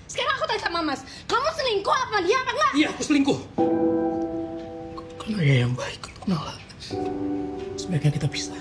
Sekarang aku tanya sama Mas, kamu selingkuh apa dia apa enggak? Iya, aku selingkuh. Kalau ya yang baik untuk Nala, sebaiknya kita pisah.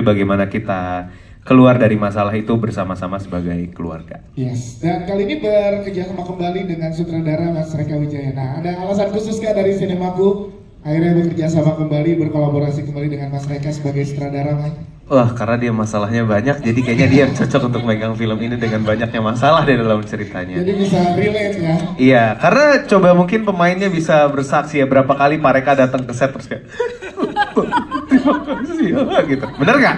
Bagaimana kita keluar dari masalah itu bersama-sama sebagai keluarga. Yes, dan kali ini bekerja sama kembali dengan sutradara Mas Reka Wijaya. Nah, ada alasan khusus kah dari Sinemaku akhirnya bekerja sama kembali, berkolaborasi kembali dengan Mas Reka sebagai sutradara, Mas? Wah, karena dia masalahnya banyak, jadi kayaknya dia cocok untuk megang film ini dengan banyaknya masalah di dalam ceritanya. Jadi bisa relate ya? Iya, karena coba mungkin pemainnya bisa bersaksi ya berapa kali Pak Reka datang ke set terus kayak terima kasih ya, gitu. Bener nggak?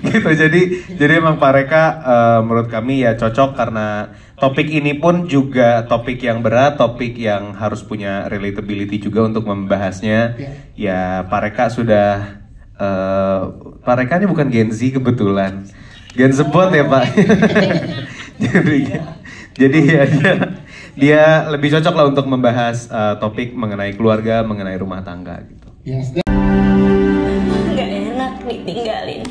Gitu, jadi emang Pak Reka menurut kami ya cocok karena topik ini pun juga topik yang berat, topik yang harus punya relatability juga untuk membahasnya. Ya Pak Reka sudah Pak Reka ini bukan Gen Z kebetulan, Gen Zebot ya Pak. jadi ya dia lebih cocok lah untuk membahas topik mengenai keluarga, mengenai rumah tangga gitu. Yes. Gak enak ditinggalin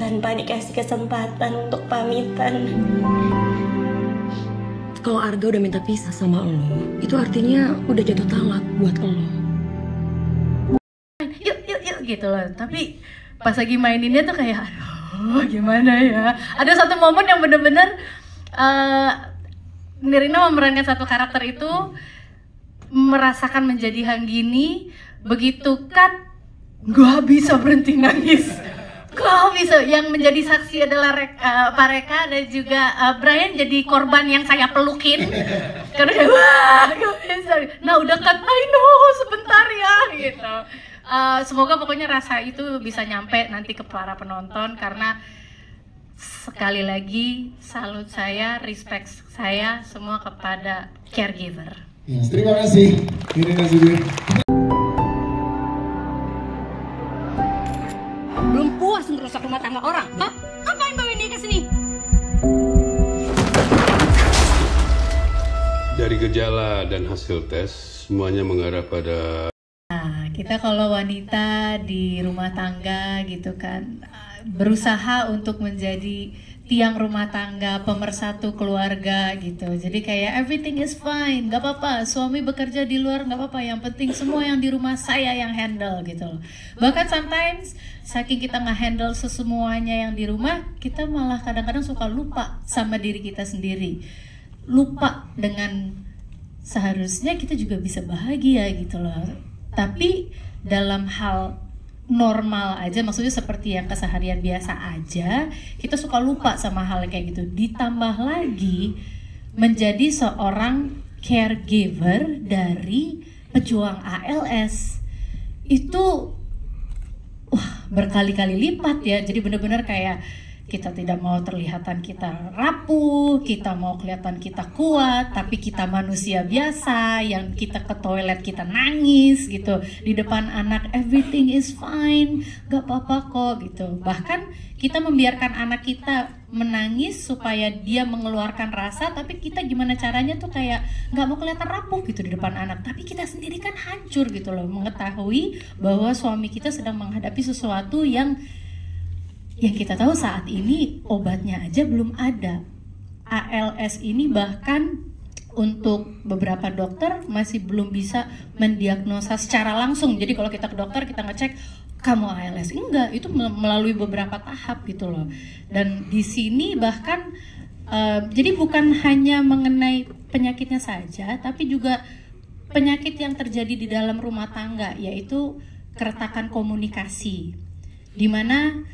tanpa dikasih kesempatan untuk pamitan. Kalau Arga udah minta pisah sama lo, itu artinya udah jatuh talak buat lo. Yuk gitu loh. Tapi pas lagi maininnya tuh kayak aduh gimana ya. Ada satu momen yang bener-bener Nirina memerankan satu karakter itu merasakan menjadi Hanggini. Begitu kan gak bisa berhenti nangis. Gak bisa. Yang menjadi saksi adalah Pak Reka dan juga Brian jadi korban yang saya pelukin. Karena wah gak bisa. Nah udah kan I know sebentar ya gitu. Semoga pokoknya rasa itu bisa nyampe nanti ke para penonton karena sekali lagi salut saya, respect saya semua kepada caregiver. Yes, terima kasih Nirina Zubir. Belum puas ngerusak rumah tangga orang, hah? Ngapain bawain dia ke sini? Dari gejala dan hasil tes semuanya mengarah pada Kita kalau wanita di rumah tangga gitu kan berusaha untuk menjadi tiang rumah tangga, pemersatu keluarga gitu. Jadi kayak everything is fine, gak apa-apa. Suami bekerja di luar gak apa-apa. Yang penting semua yang di rumah saya yang handle gitu loh. Bahkan sometimes saking kita nggak handle sesemuanya yang di rumah, kita malah kadang-kadang suka lupa sama diri kita sendiri. Lupa dengan seharusnya kita juga bisa bahagia gitu loh. Tapi dalam hal normal aja, maksudnya seperti yang keseharian biasa aja, kita suka lupa sama hal kayak gitu. Ditambah lagi menjadi seorang caregiver dari pejuang ALS itu berkali-kali lipat ya. Jadi benar-benar kayak kita tidak mau terlihatan kita rapuh, kita mau kelihatan kita kuat, tapi kita manusia biasa yang kita ke toilet kita nangis gitu di depan anak, everything is fine, gak apa-apa kok gitu. Bahkan kita membiarkan anak kita menangis supaya dia mengeluarkan rasa, tapi kita gimana caranya tuh kayak gak mau kelihatan rapuh gitu di depan anak, tapi kita sendiri kan hancur gitu loh, mengetahui bahwa suami kita sedang menghadapi sesuatu yang kita tahu saat ini obatnya aja belum ada. ALS ini bahkan untuk beberapa dokter masih belum bisa mendiagnosa secara langsung. Jadi kalau kita ke dokter kita ngecek kamu ALS, enggak, itu melalui beberapa tahap gitu loh. Dan di sini bahkan jadi bukan hanya mengenai penyakitnya saja, tapi juga penyakit yang terjadi di dalam rumah tangga, yaitu keretakan komunikasi, di mana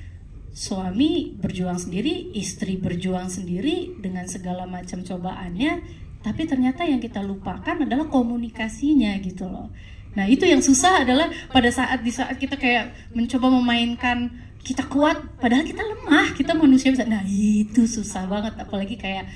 suami berjuang sendiri, istri berjuang sendiri dengan segala macam cobaannya, tapi ternyata yang kita lupakan adalah komunikasinya gitu loh. Nah itu yang susah adalah pada saat kita kayak mencoba memainkan kita kuat, padahal kita lemah, kita manusia bisa. Nah itu susah banget, apalagi kayak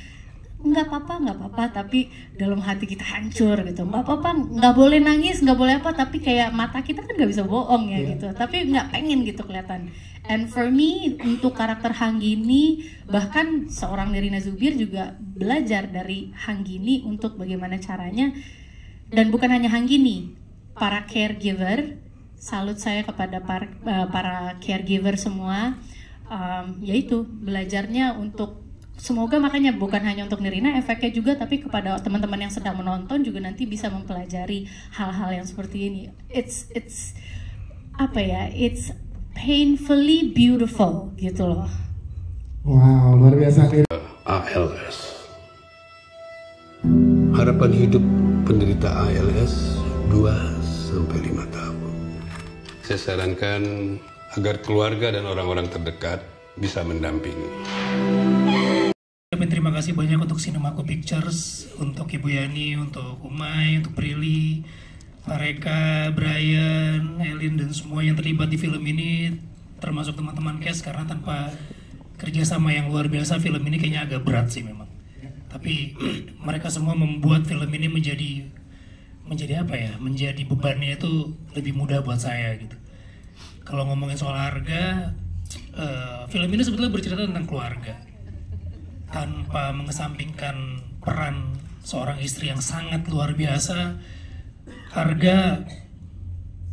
nggak apa-apa, tapi dalam hati kita hancur gitu. Nggak apa-apa, nggak boleh nangis, nggak boleh apa, tapi kayak mata kita kan nggak bisa bohong ya gitu. Tapi nggak pengen gitu kelihatan. And for me, untuk karakter Hanggini, bahkan seorang Nirina Zubir juga belajar dari Hanggini untuk bagaimana caranya. Dan bukan hanya Hanggini, para caregiver salut saya kepada para caregiver semua. Yaitu belajarnya untuk semoga makanya bukan hanya untuk Nirina efeknya juga, tapi kepada teman-teman yang sedang menonton juga nanti bisa mempelajari hal-hal yang seperti ini. It's apa ya? It's painfully beautiful gitu loh. Wow, luar biasa. ALS. Harapan hidup penderita ALS 2-5 tahun. Saya sarankan agar keluarga dan orang-orang terdekat bisa mendampingi. Terima kasih banyak untuk Cinemaku Pictures, untuk Ibu Yani, untuk Umay, untuk Prilly, Pak Reka, Brian, Elin, dan semua yang terlibat di film ini, termasuk teman-teman cast, karena tanpa kerjasama yang luar biasa film ini kayaknya agak berat sih memang. Tapi mereka semua membuat film ini menjadi apa ya? Menjadi bebannya itu lebih mudah buat saya gitu. Kalau ngomongin soal harga, film ini sebetulnya bercerita tentang keluarga. Tanpa mengesampingkan peran seorang istri yang sangat luar biasa, harga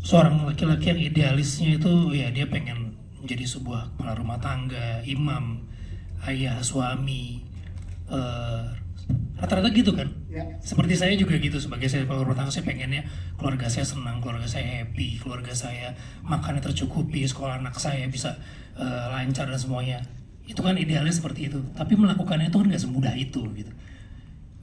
seorang laki-laki yang idealisnya itu ya dia pengen menjadi sebuah kepala rumah tangga, imam, ayah, suami, rata-rata gitu kan. Seperti saya juga gitu, sebagai saya kepala rumah tangga, saya pengennya keluarga saya senang, keluarga saya happy, keluarga saya makannya tercukupi, sekolah anak saya bisa lancar dan semuanya. Itu kan idealnya seperti itu, tapi melakukannya itu kan gak semudah itu gitu.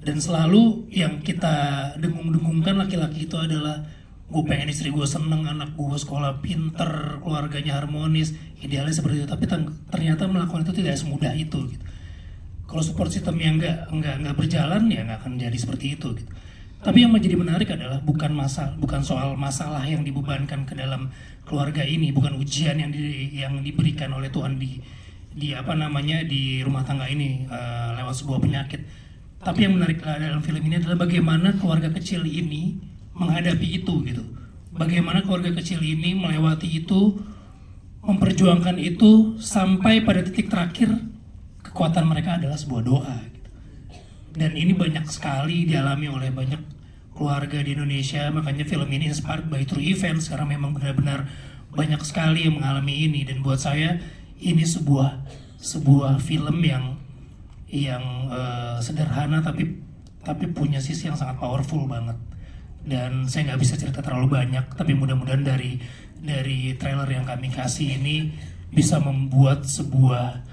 Dan selalu yang kita dengung-dengungkan laki-laki itu adalah gue pengen istri gue seneng, anak gue sekolah pinter, keluarganya harmonis, idealnya seperti itu. Tapi ternyata melakukan itu tidak semudah itu gitu. Kalau support system yang nggak berjalan ya nggak akan jadi seperti itu gitu. Tapi yang menjadi menarik adalah bukan soal masalah yang dibebankan ke dalam keluarga ini, bukan ujian yang diberikan oleh Tuhan di rumah tangga ini lewat sebuah penyakit. Tapi yang menarik dalam film ini adalah bagaimana keluarga kecil ini menghadapi itu gitu. Bagaimana keluarga kecil ini melewati itu, memperjuangkan itu sampai pada titik terakhir kekuatan mereka adalah sebuah doa gitu. Dan ini banyak sekali dialami oleh banyak keluarga di Indonesia, makanya film ini inspired by true events karena memang benar-benar banyak sekali yang mengalami ini. Dan buat saya ini sebuah film yang sederhana tapi punya sisi yang sangat powerful banget. Dan saya nggak bisa cerita terlalu banyak, tapi mudah-mudahan dari trailer yang kami kasih ini bisa membuat sebuah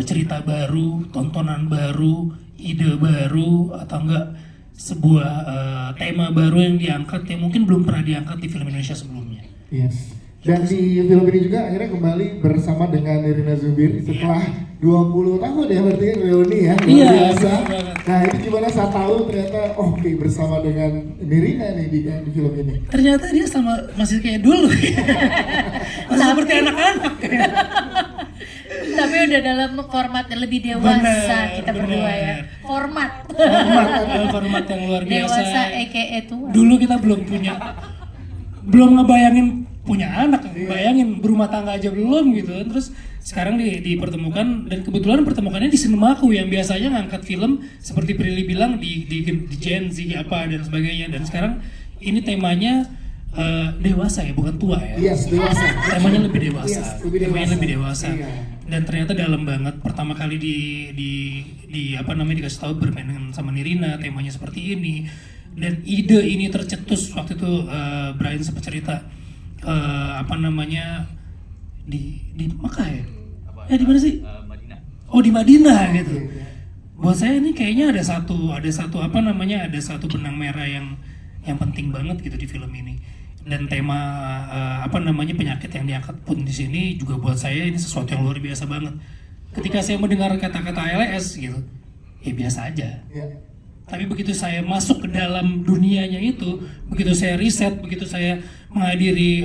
cerita baru, tontonan baru, ide baru, atau enggak sebuah tema baru yang diangkat yang mungkin belum pernah diangkat di film Indonesia sebelumnya. Yes. Dan di film ini juga akhirnya kembali bersama dengan Nirina Zubir setelah 20 tahun ya berarti reuni ya, luar biasa. Nah itu gimana saat tahu ternyata bersama dengan Nirina nih di film ini? Ternyata dia masih kayak dulu masih seperti anak-anak. Tapi udah dalam format yang lebih dewasa kita berdua ya. Format yang luar biasa. Dewasa tua. Dulu kita belum ngebayangin punya anak, bayangin berumah tangga aja belum gitu kan. Terus sekarang dipertemukan, dan kebetulan pertemukannya di Cinemaku yang biasanya ngangkat film seperti Prilly bilang di Gen Z apa dan sebagainya. Dan sekarang ini temanya dewasa ya, bukan tua ya. Yes, dewasa. Temanya lebih dewasa. Temanya lebih dewasa. Iya. Dan ternyata dalam banget. Pertama kali dikasih tahu bermain dengan sama Nirina, temanya seperti ini. Dan ide ini tercetus waktu itu Brian sempat cerita di Makkah ya? Di mana sih? Madinah. Oh, di Madinah gitu. Buat saya ini kayaknya ada satu benang merah yang penting banget gitu di film ini. Dan tema penyakit yang diangkat pun di sini juga buat saya ini sesuatu yang luar biasa banget. Ketika saya mendengar kata-kata ALS gitu, ya biasa aja. Tapi begitu saya masuk ke dalam dunianya itu, begitu saya riset, begitu saya menghadiri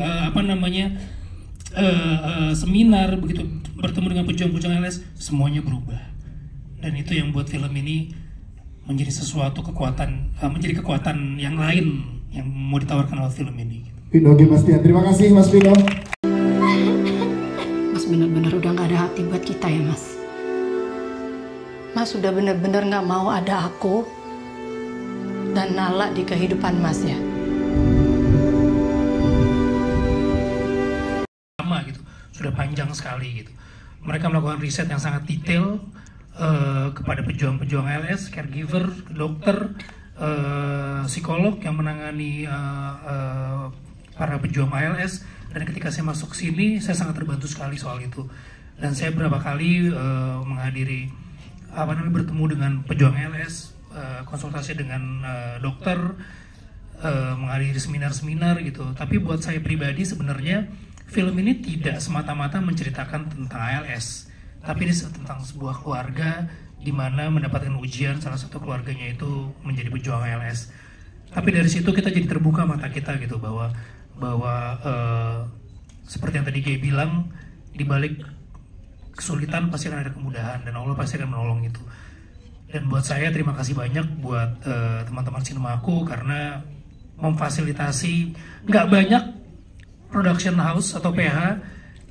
seminar, begitu bertemu dengan pejuang-pejuang ALS, semuanya berubah. Dan itu yang buat film ini menjadi menjadi kekuatan yang lain yang mau ditawarkan oleh film ini. Pino G. Bastian, terima kasih Mas Pino. Mas benar-benar udah gak ada hati buat kita ya Mas. Mas sudah benar-benar gak mau ada aku dan Nala di kehidupan Mas ya. sudah panjang sekali gitu. Mereka melakukan riset yang sangat detail kepada pejuang-pejuang ALS, caregiver, dokter, psikolog yang menangani para pejuang ALS. Dan ketika saya masuk sini, saya sangat terbantu sekali soal itu. Dan saya beberapa kali menghadiri bertemu dengan pejuang ALS, konsultasi dengan dokter, menghadiri seminar-seminar gitu. Tapi buat saya pribadi sebenarnya film ini tidak semata-mata menceritakan tentang ALS, tapi ini tentang sebuah keluarga di mana mendapatkan ujian, salah satu keluarganya itu menjadi pejuang ALS. Tapi dari situ kita jadi terbuka mata kita gitu bahwa seperti yang tadi Gay bilang, di balik kesulitan pasti akan ada kemudahan dan Allah pasti akan menolong itu. Dan buat saya terima kasih banyak buat teman-teman Sinemaku karena memfasilitasi, nggak banyak production house atau PH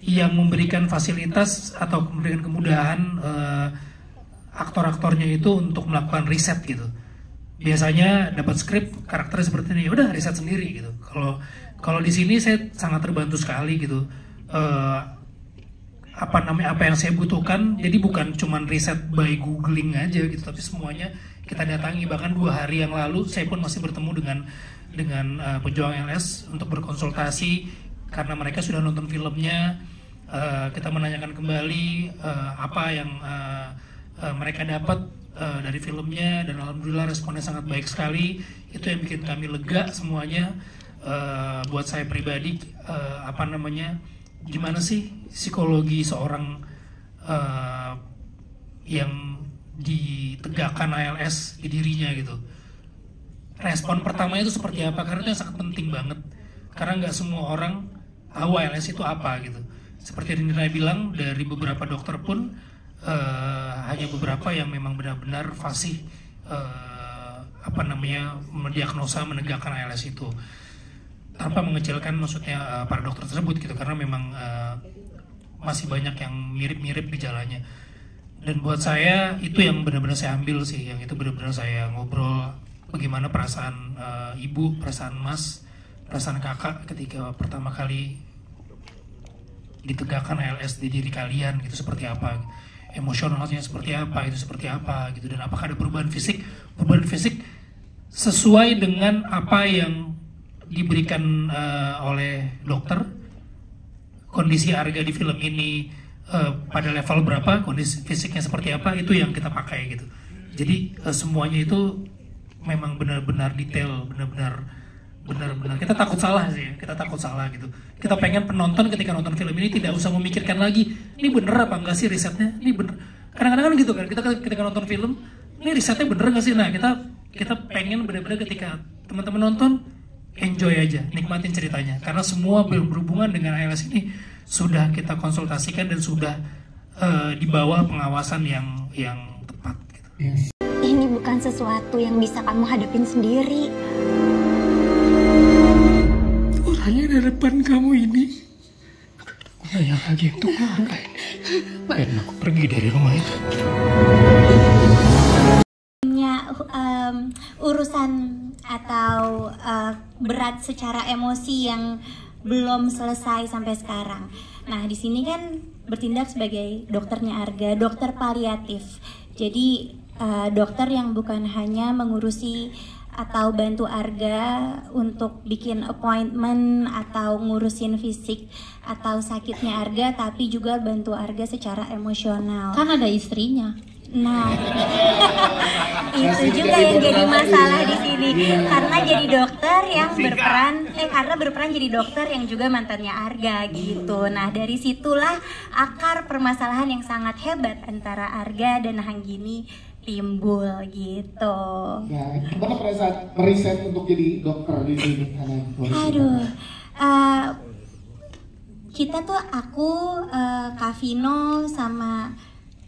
yang memberikan fasilitas atau memberikan kemudahan aktor-aktornya itu untuk melakukan riset gitu. Biasanya dapat skrip karakternya seperti ini, udah riset sendiri gitu. Kalau di sini saya sangat terbantu sekali gitu. Apa yang saya butuhkan, jadi bukan cuman riset by googling aja gitu, tapi semuanya kita datangi. Bahkan 2 hari yang lalu saya pun masih bertemu dengan pejuang ALS untuk berkonsultasi karena mereka sudah nonton filmnya. Kita menanyakan kembali apa yang mereka dapat dari filmnya, dan alhamdulillah responnya sangat baik sekali. Itu yang bikin kami lega semuanya. Buat saya pribadi, gimana sih psikologi seorang yang ditegakkan ALS di dirinya gitu. Respon pertama itu seperti apa, karena itu yang sangat penting banget, karena nggak semua orang tahu ALS itu apa gitu. Seperti yang Nina bilang, dari beberapa dokter pun hanya beberapa yang memang benar-benar fasih mendiagnosa, menegakkan ALS itu, tanpa mengecilkan maksudnya para dokter tersebut gitu, karena memang masih banyak yang mirip-mirip gejalanya. Dan buat saya itu yang benar-benar saya ambil sih, yang itu benar-benar saya ngobrol bagaimana perasaan ibu, perasaan mas, perasaan kakak ketika pertama kali ditegakkan ALS di diri kalian gitu, seperti apa, emosionalnya seperti apa, itu seperti apa gitu, dan apakah ada perubahan fisik sesuai dengan apa yang diberikan oleh dokter. Kondisi Arga di film ini pada level berapa, kondisi fisiknya seperti apa, itu yang kita pakai gitu. Jadi semuanya itu memang benar-benar detail, benar-benar kita takut salah sih ya, kita takut salah gitu. Kita pengen penonton ketika nonton film ini tidak usah memikirkan lagi, ini bener apa enggak sih risetnya, ini bener. Kadang-kadang kan gitu kan, kita ketika nonton film, ini risetnya bener nggak sih? Nah kita pengen benar-benar ketika teman-teman nonton, enjoy aja, nikmatin ceritanya, karena semua berhubungan dengan ALS ini sudah kita konsultasikan dan sudah di bawah pengawasan yang tepat gitu. Ini bukan sesuatu yang bisa kamu hadapin sendiri. Hanya di depan kamu ini, aku nanya lagi untuk ngapain? Ngapain aku pergi dari rumah itu? Urusan atau berat secara emosi yang belum selesai sampai sekarang. Nah, di sini kan bertindak sebagai dokternya Arga, dokter paliatif. Jadi dokter yang bukan hanya mengurusi atau bantu Arga untuk bikin appointment atau ngurusin fisik atau sakitnya Arga, tapi juga bantu Arga secara emosional. Kan ada istrinya. Nah, itu juga yang jadi masalah di sini, karena jadi dokter yang berperan jadi dokter yang juga mantannya Arga gitu. Nah, dari situlah akar permasalahan yang sangat hebat antara Arga dan Hanggini timbul gitu. Nah, gimana pada saat meriset untuk jadi dokter di sini? Kita tuh aku, Kak Vino sama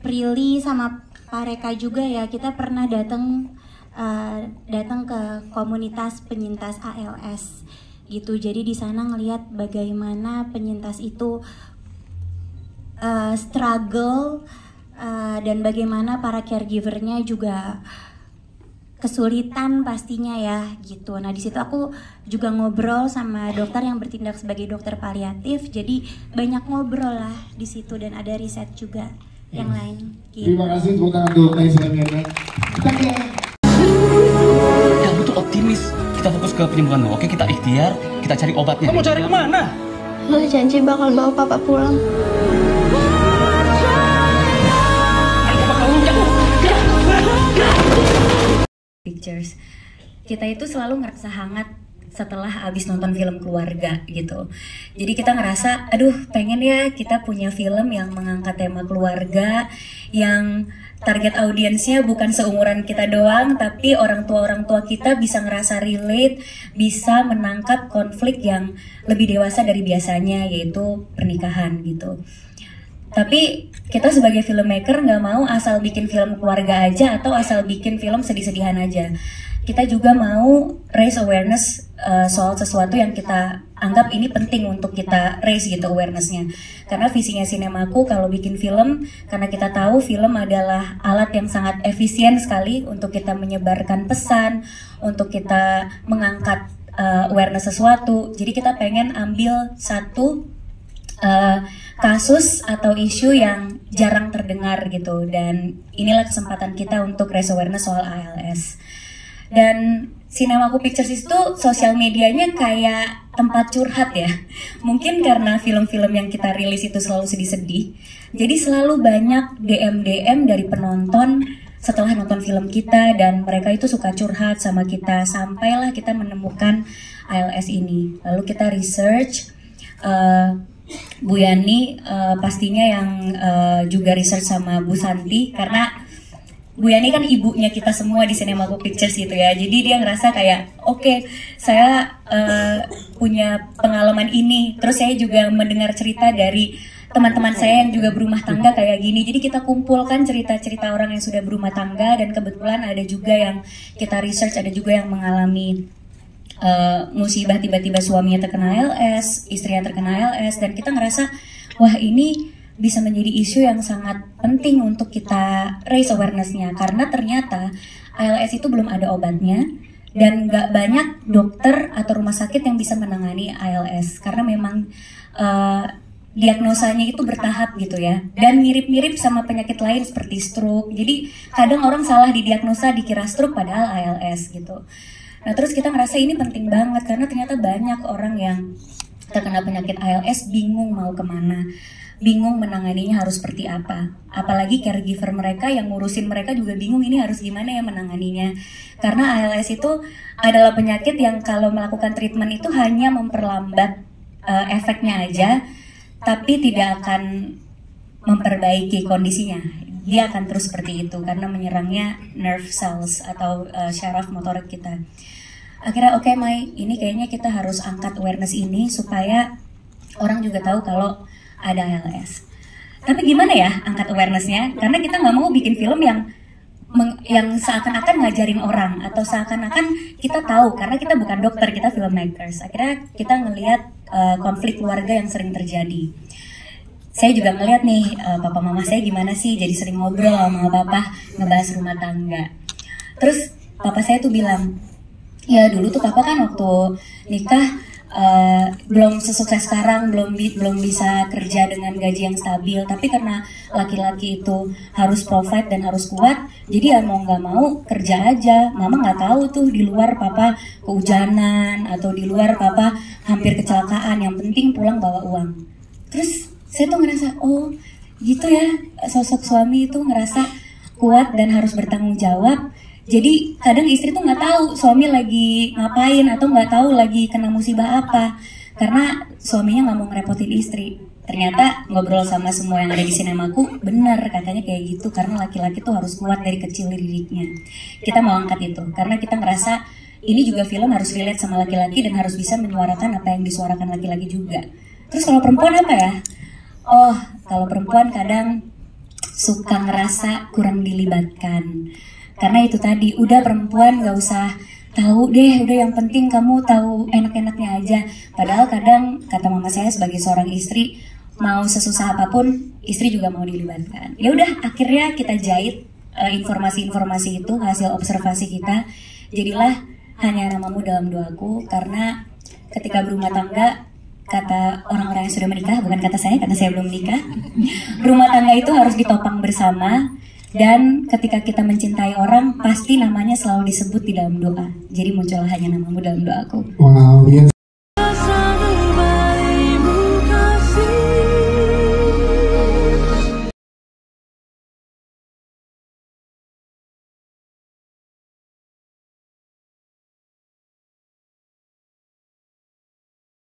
Prilly sama Pak Reka juga ya, kita pernah datang ke komunitas penyintas ALS gitu. Jadi di sana ngelihat bagaimana penyintas itu struggle dan bagaimana para caregivernya juga kesulitan pastinya ya gitu. Nah di situ aku juga ngobrol sama dokter yang bertindak sebagai dokter paliatif, jadi banyak ngobrol lah di situ dan ada riset juga yang lain. Gitu. Terima kasih tepuk tangan untuk Naisha Mirna. Ya betul optimis. Kita fokus ke penyembuhan dulu. Oke, kita ikhtiar, kita cari obatnya. Kamu cari kemana? Lo janji bakal bawa papa pulang. Pictures. Kita itu selalu ngerasa hangat setelah abis nonton film keluarga gitu. Jadi kita ngerasa, aduh pengen ya kita punya film yang mengangkat tema keluarga, yang target audiensnya bukan seumuran kita doang, tapi orang tua kita bisa ngerasa relate, bisa menangkap konflik yang lebih dewasa dari biasanya, yaitu pernikahan gitu. Tapi kita sebagai filmmaker nggak mau asal bikin film keluarga aja atau asal bikin film sedih-sedihan aja. Kita juga mau raise awareness soal sesuatu yang kita anggap ini penting untuk kita raise gitu awarenessnya. Karena visinya Sinemaku kalau bikin film, karena kita tahu film adalah alat yang sangat efisien sekali untuk kita menyebarkan pesan, untuk kita mengangkat awareness sesuatu. Jadi kita pengen ambil satu kasus atau isu yang jarang terdengar gitu, dan inilah kesempatan kita untuk raise awareness soal ALS. Dan Sinemaku Pictures itu sosial medianya kayak tempat curhat ya. Mungkin karena film-film yang kita rilis itu selalu sedih-sedih, jadi selalu banyak DM dari penonton setelah nonton film kita, dan mereka itu suka curhat sama kita, sampailah kita menemukan ALS ini. Lalu kita research, Bu Yani pastinya yang juga research sama Bu Santi, karena Bu Yani kan ibunya kita semua di Sinemaku Pictures gitu ya. Jadi dia ngerasa kayak oke, saya punya pengalaman ini, terus saya juga mendengar cerita dari teman-teman saya yang juga berumah tangga kayak gini. Jadi kita kumpulkan cerita-cerita orang yang sudah berumah tangga, dan kebetulan ada juga yang kita research, ada juga yang mengalami musibah tiba-tiba suaminya terkena ALS, istrinya terkena ALS, dan kita ngerasa wah ini bisa menjadi isu yang sangat penting untuk kita raise awareness-nya, karena ternyata ALS itu belum ada obatnya dan nggak banyak dokter atau rumah sakit yang bisa menangani ALS karena memang diagnosanya itu bertahap gitu ya, dan mirip-mirip sama penyakit lain seperti stroke. Jadi kadang orang salah didiagnosa dikira stroke padahal ALS gitu. Nah terus kita ngerasa ini penting banget karena ternyata banyak orang yang terkena penyakit ALS bingung mau kemana, bingung menanganinya harus seperti apa. Apalagi caregiver mereka yang ngurusin mereka juga bingung ini harus gimana ya menanganinya. Karena ALS itu adalah penyakit yang kalau melakukan treatment itu hanya memperlambat efeknya aja, tapi tidak akan memperbaiki kondisinya. Dia akan terus seperti itu karena menyerangnya nerve cells atau syaraf motorik kita. Akhirnya oke, Mai, ini kayaknya kita harus angkat awareness ini supaya orang juga tahu kalau ada ALS. Tapi gimana ya angkat awarenessnya? Karena kita nggak mau bikin film yang seakan-akan ngajarin orang atau seakan-akan kita tahu, karena kita bukan dokter, kita filmmakers. Akhirnya kita ngelihat konflik keluarga yang sering terjadi. Saya juga ngelihat nih papa mama saya gimana sih, jadi sering ngobrol sama papa ngebahas rumah tangga. Terus papa saya tuh bilang, ya dulu tuh papa kan waktu nikah belum sesukses sekarang, belum bisa kerja dengan gaji yang stabil, tapi karena laki-laki itu harus provide dan harus kuat, jadi ya mau nggak mau kerja aja. Mama nggak tahu tuh di luar papa kehujanan atau di luar papa hampir kecelakaan, yang penting pulang bawa uang. Terus saya tuh ngerasa, oh gitu ya, sosok suami itu ngerasa kuat dan harus bertanggung jawab. Jadi kadang istri tuh nggak tahu suami lagi ngapain atau nggak tahu lagi kena musibah apa, karena suaminya nggak mau ngerepotin istri. Ternyata ngobrol sama semua yang ada di Sinemaku, benar katanya kayak gitu, karena laki-laki tuh harus kuat dari kecil didiknya. Kita mau angkat itu karena kita ngerasa ini juga film harus relate sama laki-laki dan harus bisa menyuarakan apa yang disuarakan laki-laki juga. Terus kalau perempuan apa ya? Oh, kalau perempuan kadang suka ngerasa kurang dilibatkan. Karena itu tadi, udah perempuan gak usah tahu deh, udah yang penting kamu tahu enak-enaknya aja. Padahal kadang, kata mama saya sebagai seorang istri, mau sesusah apapun, istri juga mau dilibatkan. Ya udah, akhirnya kita jahit informasi-informasi itu, hasil observasi kita, jadilah hanya namamu dalam doaku. Karena ketika berumah tangga, kata orang-orang yang sudah menikah, bukan kata saya karena saya belum menikah, rumah tangga itu harus ditopang bersama. Dan ketika kita mencintai orang, pasti namanya selalu disebut di dalam doa. Jadi muncullah hanya namamu dalam doaku. Wow, yes.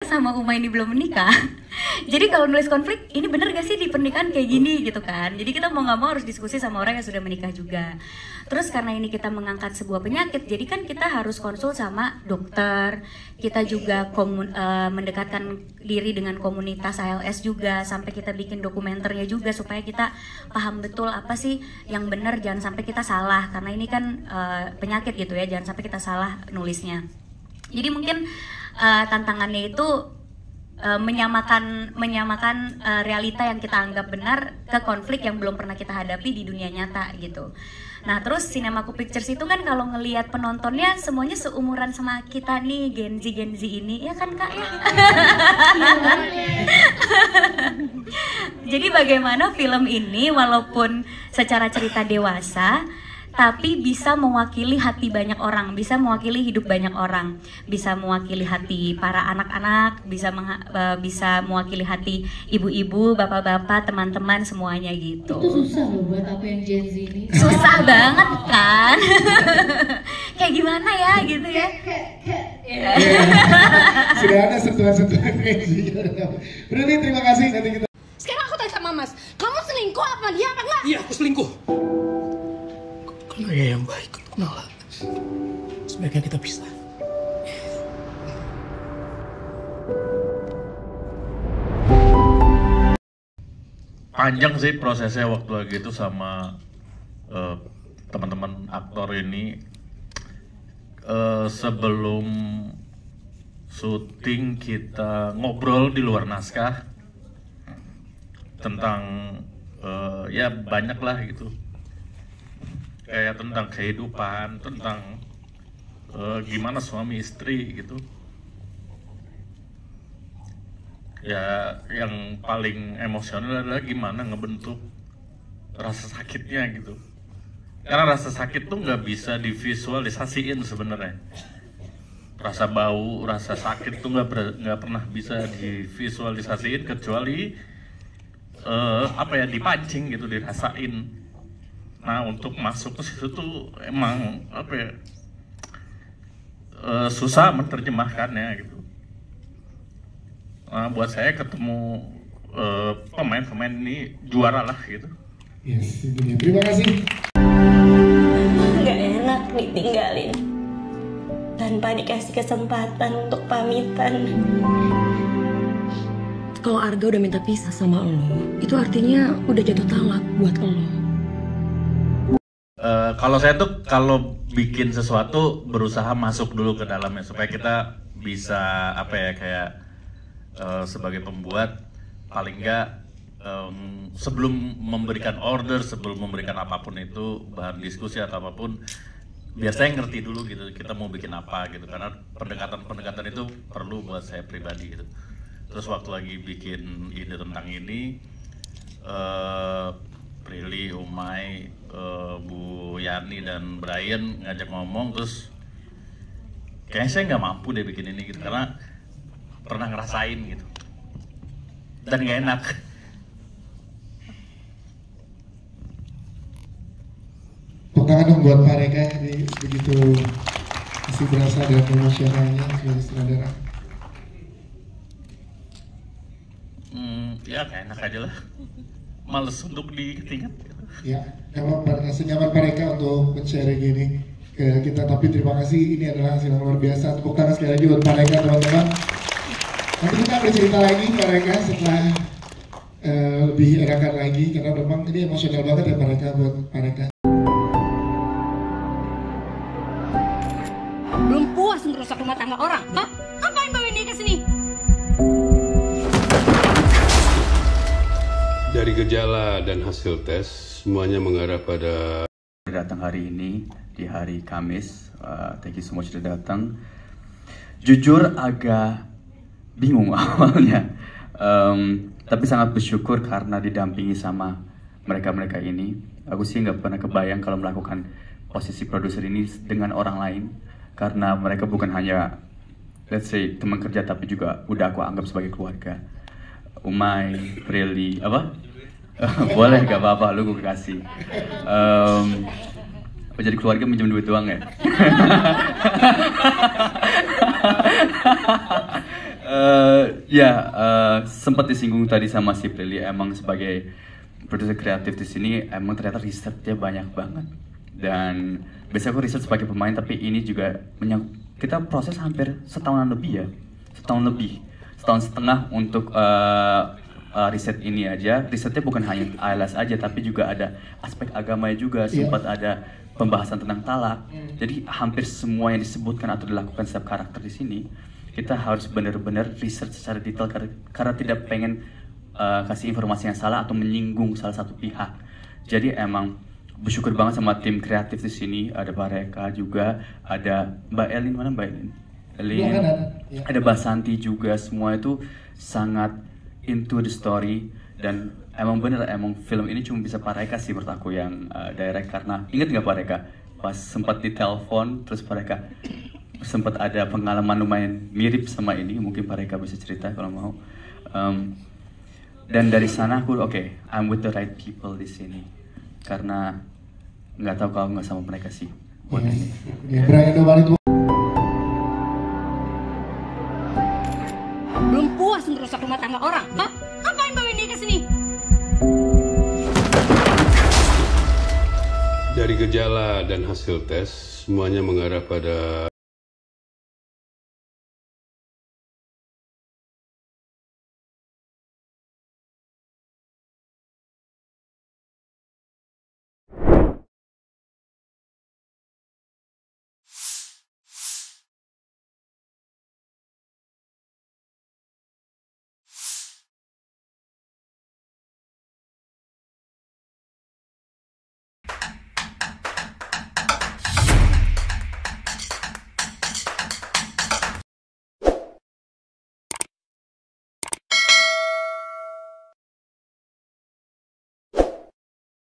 Sama Uma ini belum menikah. Jadi kalau nulis konflik, ini bener gak sih di pernikahan kayak gini gitu kan. Jadi kita mau gak mau harus diskusi sama orang yang sudah menikah juga. Terus karena ini kita mengangkat sebuah penyakit, jadi kan kita harus konsul sama dokter. Kita juga mendekatkan diri dengan komunitas ALS juga, sampai kita bikin dokumenternya juga supaya kita paham betul apa sih yang benar, jangan sampai kita salah. Karena ini kan penyakit gitu ya, jangan sampai kita salah nulisnya. Jadi mungkin tantangannya itu menyamakan realita yang kita anggap benar ke konflik yang belum pernah kita hadapi di dunia nyata gitu. Nah terus Cinemaku Pictures itu kan kalau ngelihat penontonnya semuanya seumuran sama kita nih, Gen Z ini, ya kan Kak ya? Jadi bagaimana film ini walaupun secara cerita dewasa, tapi bisa mewakili hati banyak orang, bisa mewakili hidup banyak orang, bisa mewakili hati para anak-anak, bisa mewakili hati ibu-ibu, bapak-bapak, teman-teman, semuanya gitu. Itu susah loh buat aku yang Gen Z ini. Susah banget kan? Kayak gimana ya gitu ya? Sudah ada sentuhan-sentuhan Gen Z. Berarti terima kasih, nanti kita. Sekarang aku tanya sama Mas, kamu selingkuh apa dia apa enggak? Iya, aku selingkuh. Kalau ya yang baik, kenal. Sebaiknya kita pisah. Panjang sih prosesnya waktu lagi itu sama teman-teman aktor ini. Sebelum syuting kita ngobrol di luar naskah tentang ya banyak lah gitu. Kayak tentang kehidupan, tentang gimana suami istri gitu. Ya yang paling emosional adalah gimana ngebentuk rasa sakitnya gitu. Karena rasa sakit tuh nggak bisa divisualisasiin sebenarnya. Rasa bau, rasa sakit tuh nggak pernah bisa divisualisasiin kecuali dipancing gitu, dirasain. Nah untuk masuk ke situ tuh emang susah menerjemahkannya gitu. Nah, buat saya ketemu pemain-pemain ini juara lah gitu. Yes, terima kasih. Gak enak ditinggalin tanpa dikasih kesempatan untuk pamitan. Kalau Arga udah minta pisah sama lo, itu artinya udah jatuh talak buat lo. Kalau saya tuh kalau bikin sesuatu berusaha masuk dulu ke dalamnya supaya kita bisa sebagai pembuat paling enggak sebelum memberikan order, sebelum memberikan apapun itu bahan diskusi atau apapun, biar saya ngerti dulu gitu kita mau bikin apa gitu, karena pendekatan itu perlu buat saya pribadi gitu. Terus waktu lagi bikin ide tentang ini, Prilly, Umay, Bu Yani dan Brian ngajak ngomong, terus kayaknya saya nggak mampu deh bikin ini gitu karena pernah ngerasain gitu dan nggak enak. Tepuk tangan dong buat Pak Reka, ini begitu masih berasa dan emosionalnya sebagai sutradara. Ya nggak enak aja lah, males untuk diingat. Ya, senyaman Pak Reka untuk men-sharing ini ke kita, tapi terima kasih, ini adalah hasil yang luar biasa. Tepuk tangan sekali lagi buat Pak Reka, teman-teman. Nanti kita bercerita lagi Pak Reka setelah lebih enakan lagi, karena memang ini emosional banget ya Pak Reka, buat Pak Reka. Belum puas ngerusak rumah tangga orang, hah? Ngapain bawa dia ke sini? Dari gejala dan hasil tes, semuanya mengarah pada udah datang hari ini di hari Kamis. Thank you so much udah datang. Jujur agak bingung awalnya, tapi sangat bersyukur karena didampingi sama mereka-mereka ini. Aku sih nggak pernah kebayang kalau melakukan posisi produser ini dengan orang lain, karena mereka bukan hanya let's say teman kerja, tapi juga udah aku anggap sebagai keluarga. Umay, Prilly, apa? Boleh, gak apa-apa, lu gue kasih. Jadi keluarga minjem duit doang ya? Sempat disinggung tadi sama si Prilly, emang sebagai produser kreatif di sini, emang ternyata risetnya banyak banget. Dan biasanya aku riset sebagai pemain, tapi ini juga kita proses hampir setahunan lebih ya, setahun setengah untuk riset ini aja. Risetnya bukan hanya ALS aja, tapi juga ada aspek agamanya juga, sempat ada pembahasan tentang talak. Jadi hampir semua yang disebutkan atau dilakukan setiap karakter di sini, kita harus benar-benar riset secara detail karena tidak pengen kasih informasi yang salah atau menyinggung salah satu pihak. Jadi emang bersyukur banget sama tim kreatif di sini. Ada Pak Reka juga, ada Mbak Elin, mana Mbak Elin? Ada Mbak Santi juga. Semua itu sangat into the story, dan emang bener, emang film ini cuma bisa Pak Reka sih menurut aku yang direct. Karena inget nggak Pak Reka pas sempat ditelepon, terus Pak Reka sempat ada pengalaman lumayan mirip sama ini, mungkin Pak Reka bisa cerita kalau mau. Dan dari sana aku oke, I'm with the right people di sini, karena nggak tahu kalau nggak sama mereka sih buat ini. Belum puas merusak rumah tangga orang, hah? Ngapain bawa dia ke sini? Dari gejala dan hasil tes, semuanya mengarah pada